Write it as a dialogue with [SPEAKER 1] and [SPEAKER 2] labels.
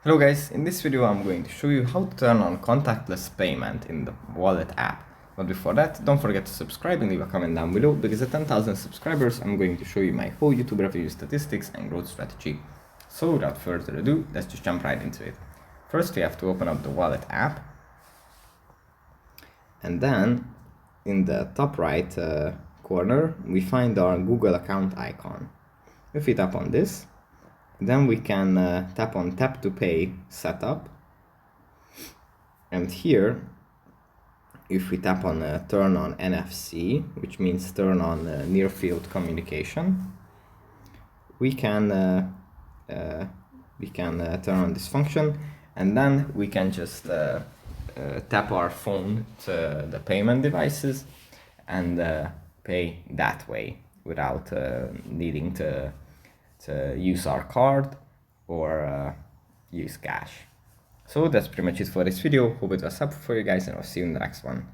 [SPEAKER 1] Hello guys, in this video I'm going to show you how to turn on contactless payment in the wallet app. But before that, don't forget to subscribe and leave a comment down below, because at 10,000 subscribers I'm going to show you my whole YouTube revenue statistics and growth strategy. So without further ado, let's just jump right into it. First we have to open up the wallet app, and then in the top right corner we find our Google account icon. If we tap on this, then we can tap on Tap to Pay Setup, and here if we tap on Turn on NFC, which means turn on near field communication, we can turn on this function, and then we can just tap our phone to the payment devices and pay that way without needing to use our card or use cash. So that's pretty much it for this video. Hope it was helpful for you guys, and I'll see you in the next one.